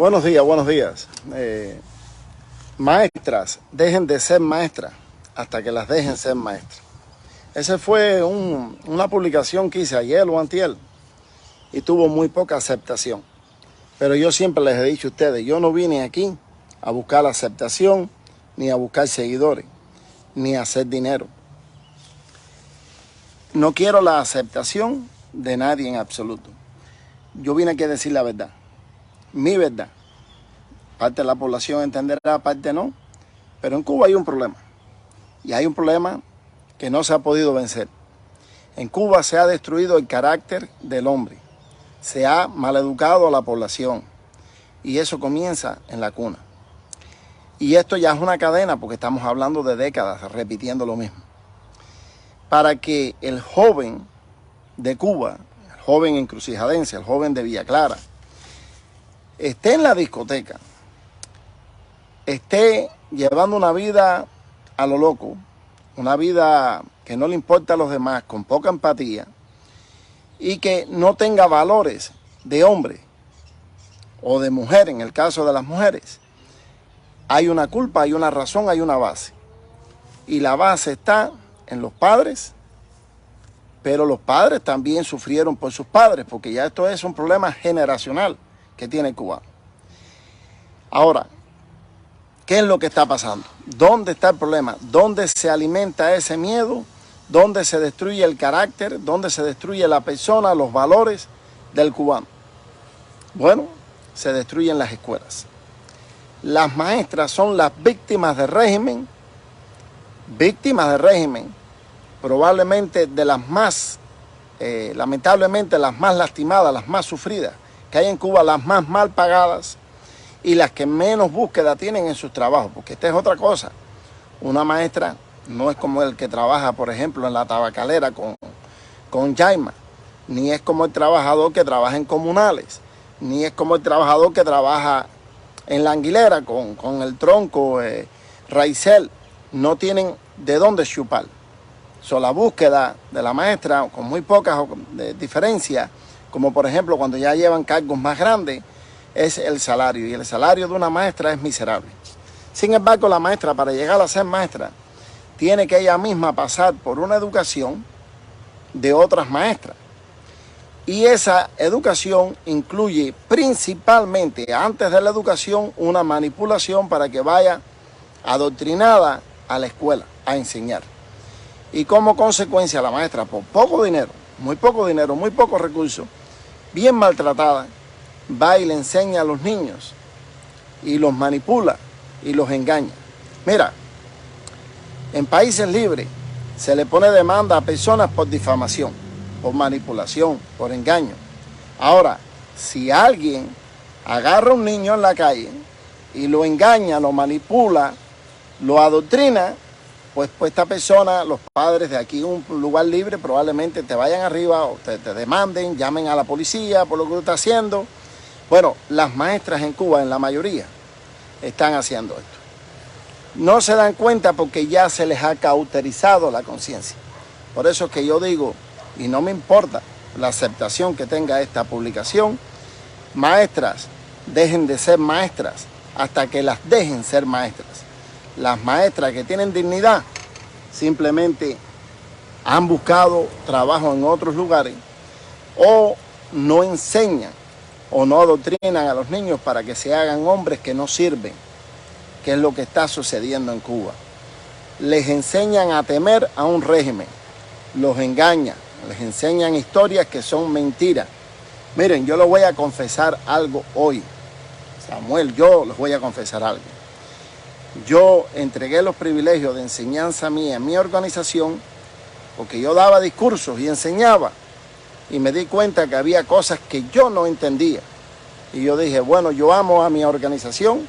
Buenos días, buenos días. Maestras, dejen de ser maestras hasta que las dejen ser maestras. Esa fue una publicación que hice ayer o antier y tuvo muy poca aceptación. Pero yo siempre les he dicho a ustedes, yo no vine aquí a buscar aceptación, ni a buscar seguidores, ni a hacer dinero. No quiero la aceptación de nadie en absoluto. Yo vine aquí a decir la verdad, mi verdad. Parte de la población entenderá, parte no. Pero en Cuba hay un problema. Y hay un problema que no se ha podido vencer. En Cuba se ha destruido el carácter del hombre. Se ha maleducado a la población. Y eso comienza en la cuna. Y esto ya es una cadena porque estamos hablando de décadas repitiendo lo mismo. Para que el joven de Cuba, el joven encrucijadense, el joven de Villa Clara, esté en la discoteca, esté llevando una vida a lo loco, una vida que no le importa a los demás, con poca empatía, y que no tenga valores de hombre o de mujer, en el caso de las mujeres, hay una culpa, hay una razón, hay una base. Y la base está en los padres, pero los padres también sufrieron por sus padres, porque ya esto es un problema generacional que tiene el cubano. Ahora, ¿qué es lo que está pasando? ¿Dónde está el problema? ¿Dónde se alimenta ese miedo? ¿Dónde se destruye el carácter? ¿Dónde se destruye la persona, los valores del cubano? Bueno, se destruyen las escuelas. Las maestras son las víctimas del régimen, probablemente de las más, lamentablemente las más lastimadas, las más sufridas, que hay en Cuba, las más mal pagadas, y las que menos búsqueda tienen en sus trabajos, porque esta es otra cosa. Una maestra no es como el que trabaja, por ejemplo, en la tabacalera con Jaima, ni es como el trabajador que trabaja en comunales, ni es como el trabajador que trabaja en la anguilera con el tronco raicel. No tienen de dónde chupar. La búsqueda de la maestra, con muy pocas diferencias, como por ejemplo cuando ya llevan cargos más grandes, es el salario, y el salario de una maestra es miserable. Sin embargo, la maestra, para llegar a ser maestra, tiene que ella misma pasar por una educación de otras maestras. Y esa educación incluye principalmente, antes de la educación, una manipulación para que vaya adoctrinada a la escuela a enseñar. Y como consecuencia, la maestra, por poco dinero, muy pocos recursos, bien maltratada, va y le enseña a los niños y los manipula y los engaña. Mira, en países libres se le pone demanda a personas por difamación, por manipulación, por engaño. Ahora, si alguien agarra a un niño en la calle y lo engaña, lo manipula, lo adoctrina, pues esta persona, los padres de aquí, un lugar libre, probablemente te vayan arriba o te demanden, llamen a la policía por lo que tú estás haciendo. Bueno, las maestras en Cuba, en la mayoría, están haciendo esto. No se dan cuenta porque ya se les ha cauterizado la conciencia. Por eso es que yo digo, y no me importa la aceptación que tenga esta publicación, maestras, dejen de ser maestras hasta que las dejen ser maestras. Las maestras que tienen dignidad simplemente han buscado trabajo en otros lugares o no enseñan o no adoctrinan a los niños para que se hagan hombres que no sirven, que es lo que está sucediendo en Cuba. Les enseñan a temer a un régimen, los engañan, les enseñan historias que son mentiras. Miren, yo les voy a confesar algo hoy. Samuel, yo les voy a confesar algo. Yo entregué los privilegios de enseñanza mía en mi organización porque yo daba discursos y enseñaba y me di cuenta que había cosas que yo no entendía. Y yo dije, bueno, yo amo a mi organización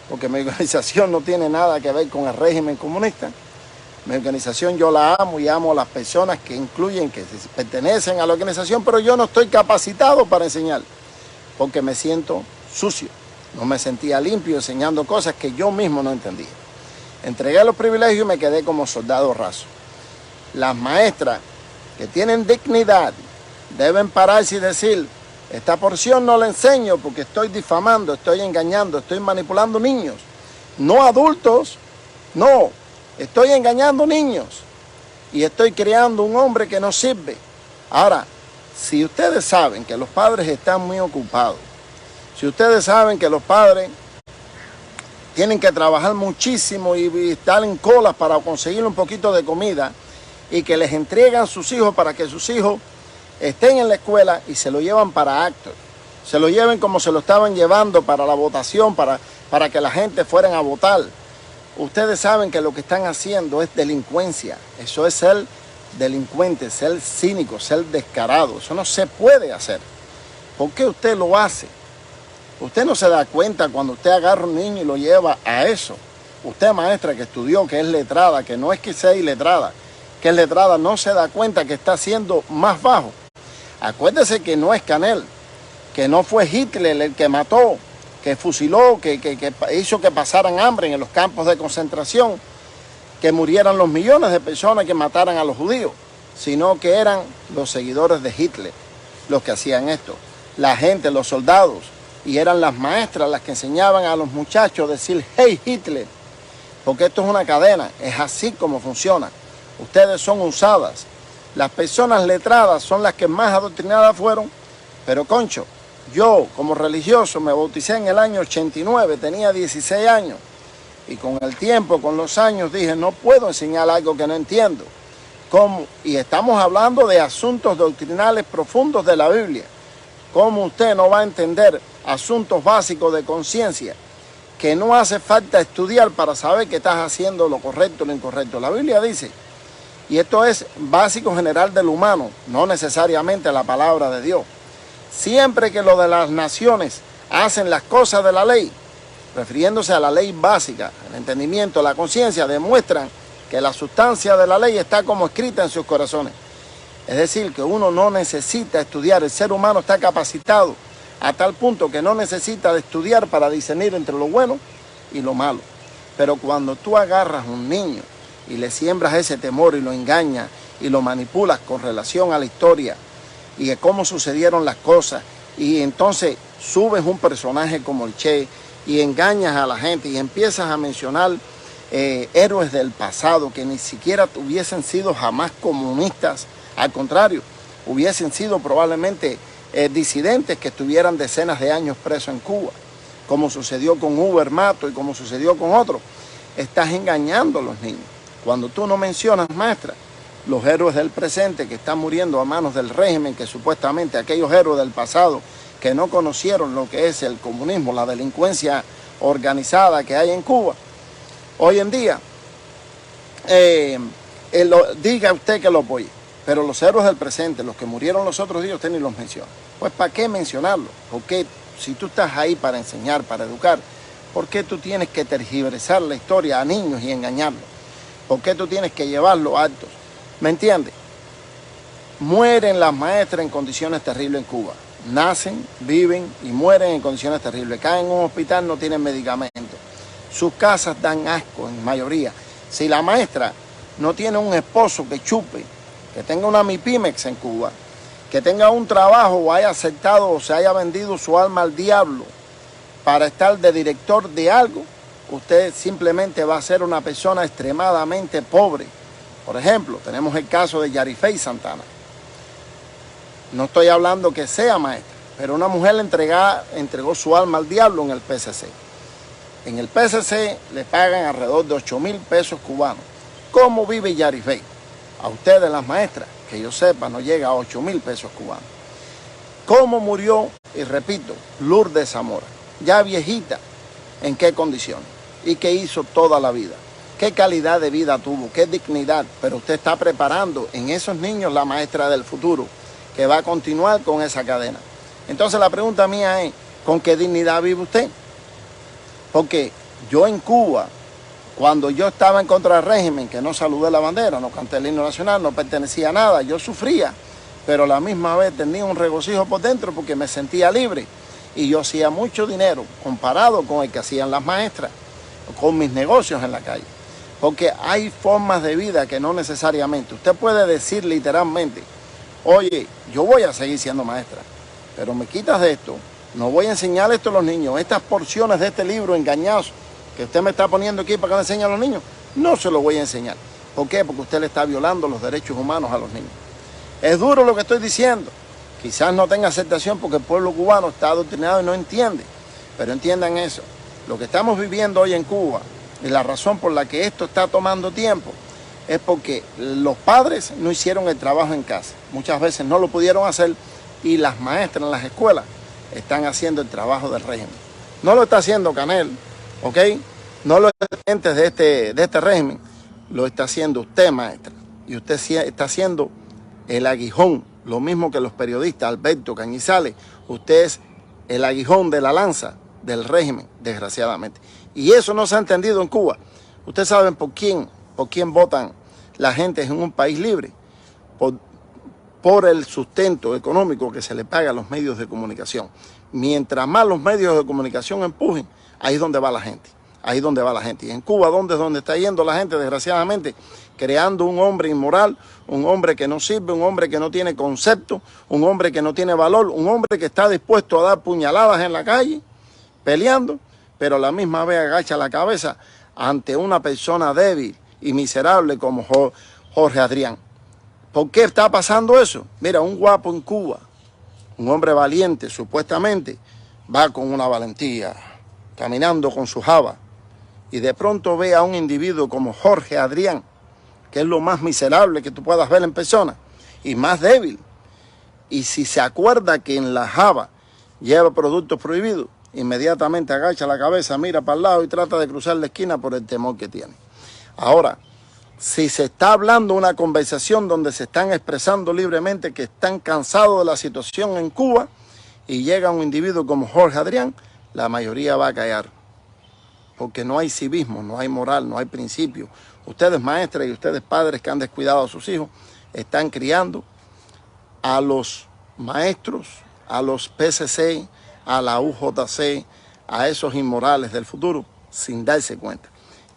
porque mi organización no tiene nada que ver con el régimen comunista. Mi organización yo la amo y amo a las personas que incluyen, que pertenecen a la organización, pero yo no estoy capacitado para enseñar porque me siento sucio. No me sentía limpio enseñando cosas que yo mismo no entendía. Entregué los privilegios y me quedé como soldado raso. Las maestras que tienen dignidad deben pararse y decir, Esta porción no la enseño porque estoy difamando, estoy engañando, estoy manipulando niños. No adultos, no. Estoy engañando niños y estoy creando un hombre que no sirve. Ahora, si ustedes saben que los padres están muy ocupados, si ustedes saben que los padres tienen que trabajar muchísimo y estar en colas para conseguir un poquito de comida y que les entregan sus hijos para que sus hijos estén en la escuela y se lo llevan para actos, se lo lleven como se lo estaban llevando para la votación, para que la gente fueran a votar. Ustedes saben que lo que están haciendo es delincuencia. Eso es ser delincuente, ser cínico, ser descarado. Eso no se puede hacer. ¿Por qué usted lo hace? Usted no se da cuenta cuando usted agarra a un niño y lo lleva a eso. Usted, maestra, que estudió, que es letrada, que no es que sea iletrada, que es letrada, no se da cuenta que está siendo más bajo. Acuérdese que no es Canel, que no fue Hitler el que mató, que fusiló, que hizo que pasaran hambre en los campos de concentración, que murieran los millones de personas que mataran a los judíos, sino que eran los seguidores de Hitler los que hacían esto. La gente, los soldados, y eran las maestras las que enseñaban a los muchachos a decir "Hey Hitler", porque esto es una cadena, es así como funciona. Ustedes son usadas. Las personas letradas son las que más adoctrinadas fueron, pero concho, yo como religioso me bauticé en el año 89, tenía 16 años, y con el tiempo, con los años, dije, no puedo enseñar algo que no entiendo. ¿Cómo? Y estamos hablando de asuntos doctrinales profundos de la Biblia. ¿Cómo usted no va a entender asuntos básicos de conciencia que no hace falta estudiar para saber que estás haciendo lo correcto o lo incorrecto? La Biblia dice, y esto es básico general del humano, no necesariamente la palabra de Dios. Siempre que los de las naciones hacen las cosas de la ley, refiriéndose a la ley básica, el entendimiento, la conciencia, demuestran que la sustancia de la ley está como escrita en sus corazones. Es decir, que uno no necesita estudiar, el ser humano está capacitado a tal punto que no necesita de estudiar para discernir entre lo bueno y lo malo. Pero cuando tú agarras a un niño y le siembras ese temor y lo engañas y lo manipulas con relación a la historia y de cómo sucedieron las cosas, y entonces subes un personaje como el Che y engañas a la gente y empiezas a mencionar héroes del pasado que ni siquiera hubiesen sido jamás comunistas, al contrario, hubiesen sido probablemente disidentes que estuvieran decenas de años presos en Cuba, como sucedió con Uber Mato y como sucedió con otros. Estás engañando a los niños. Cuando tú no mencionas, maestra, los héroes del presente que están muriendo a manos del régimen, que supuestamente aquellos héroes del pasado que no conocieron lo que es el comunismo, la delincuencia organizada que hay en Cuba, hoy en día, diga usted que lo apoye, pero los héroes del presente, los que murieron los otros días, usted ni los menciona. Pues ¿para qué mencionarlos? Porque si tú estás ahí para enseñar, para educar, ¿por qué tú tienes que tergiversar la historia a niños y engañarlos? ¿Por qué tú tienes que llevarlos altos? ¿Me entiendes? Mueren las maestras en condiciones terribles en Cuba. Nacen, viven y mueren en condiciones terribles. Caen en un hospital, no tienen medicamentos. Sus casas dan asco en mayoría. Si la maestra no tiene un esposo que chupe, que tenga una MIPIMEX en Cuba, que tenga un trabajo o haya aceptado o se haya vendido su alma al diablo para estar de director de algo, usted simplemente va a ser una persona extremadamente pobre. Por ejemplo, tenemos el caso de Yarifey Santana. No estoy hablando que sea maestra, pero una mujer entregó su alma al diablo en el PCC. En el PCC le pagan alrededor de 8,000 pesos cubanos. ¿Cómo vive Yarifey? A ustedes las maestras, que yo sepa, no llega a 8,000 pesos cubanos. ¿Cómo murió? Y repito, Lourdes Zamora, ya viejita, ¿en qué condiciones? ¿Y qué hizo toda la vida? ¿Qué calidad de vida tuvo? ¿Qué dignidad? Pero usted está preparando en esos niños la maestra del futuro, que va a continuar con esa cadena. Entonces la pregunta mía es, ¿con qué dignidad vive usted? Porque yo en Cuba, cuando yo estaba en contra del régimen, que no saludé la bandera, no canté el himno nacional, no pertenecía a nada, yo sufría, pero a la misma vez tenía un regocijo por dentro porque me sentía libre y yo hacía mucho dinero comparado con el que hacían las maestras, con mis negocios en la calle. Porque hay formas de vida que no necesariamente, usted puede decir literalmente, oye, yo voy a seguir siendo maestra, pero me quitas de esto, no voy a enseñar esto a los niños. Estas porciones de este libro engañoso que usted me está poniendo aquí para que le enseñe a los niños, no se lo voy a enseñar. ¿Por qué? Porque usted le está violando los derechos humanos a los niños. Es duro lo que estoy diciendo. Quizás no tenga aceptación porque el pueblo cubano está adoctrinado y no entiende. Pero entiendan eso. Lo que estamos viviendo hoy en Cuba y la razón por la que esto está tomando tiempo es porque los padres no hicieron el trabajo en casa. Muchas veces no lo pudieron hacer y las maestras en las escuelas están haciendo el trabajo del régimen. No lo está haciendo Canel, ¿ok? No lo está de este régimen, lo está haciendo usted, maestra. Y usted está haciendo el aguijón, lo mismo que los periodistas, Alberto Cañizales. Usted es el aguijón de la lanza del régimen, desgraciadamente. Y eso no se ha entendido en Cuba. Ustedes saben por quién votan la gente en un país libre. Por el sustento económico que se le paga a los medios de comunicación. Mientras más los medios de comunicación empujen, ahí es donde va la gente. Ahí es donde va la gente. Y en Cuba, ¿dónde es donde está yendo la gente? Desgraciadamente, creando un hombre inmoral, un hombre que no sirve, un hombre que no tiene concepto, un hombre que no tiene valor, un hombre que está dispuesto a dar puñaladas en la calle, peleando, pero a la misma vez agacha la cabeza ante una persona débil y miserable como Jorge Adrián. ¿Por qué está pasando eso? Mira, un guapo en Cuba, un hombre valiente, supuestamente, va con una valentía, caminando con su java, y de pronto ve a un individuo como Jorge Adrián, que es lo más miserable que tú puedas ver en persona, y más débil. Y si se acuerda que en la java lleva productos prohibidos, inmediatamente agacha la cabeza, mira para el lado y trata de cruzar la esquina por el temor que tiene. Ahora, si se está hablando una conversación donde se están expresando libremente que están cansados de la situación en Cuba y llega un individuo como Jorge Adrián, la mayoría va a callar. Porque no hay civismo, no hay moral, no hay principio. Ustedes maestras y ustedes padres que han descuidado a sus hijos están criando a los maestros, a los PCC, a la UJC, a esos inmorales del futuro sin darse cuenta.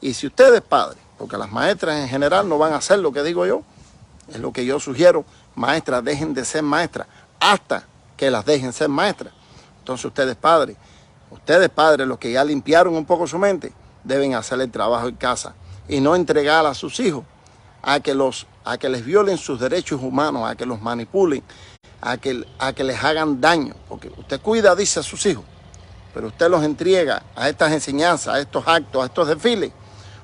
Y si ustedes padres, porque las maestras en general no van a hacer lo que digo yo, es lo que yo sugiero, maestras dejen de ser maestras hasta que las dejen ser maestras. Entonces ustedes padres, los que ya limpiaron un poco su mente, deben hacer el trabajo en casa y no entregar a sus hijos a que les violen sus derechos humanos, a que los manipulen, a que les hagan daño. Porque usted cuida, dice, a sus hijos, pero usted los entrega a estas enseñanzas, a estos actos, a estos desfiles.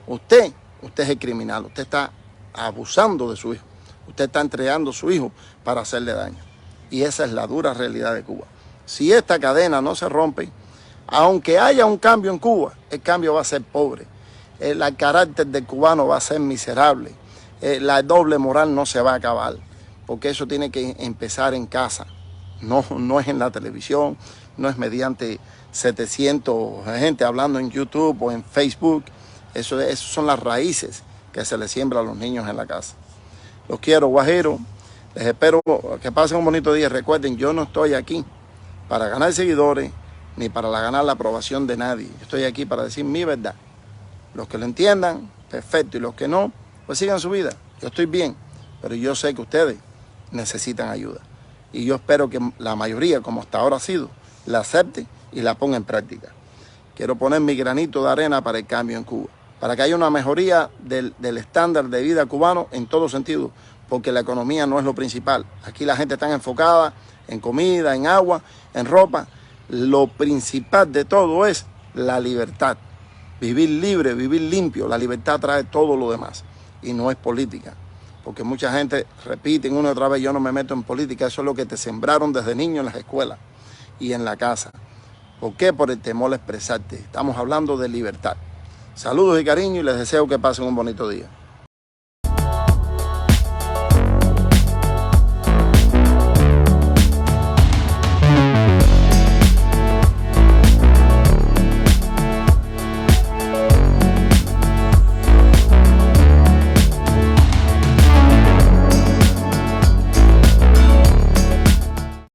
Usted es el criminal, usted está abusando de su hijo, usted está entregando a su hijo para hacerle daño. Y esa es la dura realidad de Cuba. Si esta cadena no se rompe, aunque haya un cambio en Cuba, el cambio va a ser pobre. El carácter del cubano va a ser miserable. La doble moral no se va a acabar, porque eso tiene que empezar en casa. No es en la televisión, no es mediante 700 gente hablando en YouTube o en Facebook. Eso son las raíces que se les siembra a los niños en la casa. Los quiero, guajiros. Les espero que pasen un bonito día. Recuerden, yo no estoy aquí para ganar seguidores ni para ganar la aprobación de nadie. Yo estoy aquí para decir mi verdad. Los que lo entiendan, perfecto. Y los que no, pues sigan su vida. Yo estoy bien, pero yo sé que ustedes necesitan ayuda. Y yo espero que la mayoría, como hasta ahora ha sido, la acepte y la ponga en práctica. Quiero poner mi granito de arena para el cambio en Cuba, para que haya una mejoría del estándar de vida cubano en todo sentido, porque la economía no es lo principal. Aquí la gente está enfocada en comida, en agua, en ropa. Lo principal de todo es la libertad. Vivir libre, vivir limpio. La libertad trae todo lo demás y no es política. Porque mucha gente repite una y otra vez, yo no me meto en política. Eso es lo que te sembraron desde niño en las escuelas y en la casa. ¿Por qué? Por el temor a expresarte. Estamos hablando de libertad. Saludos y cariño y les deseo que pasen un bonito día.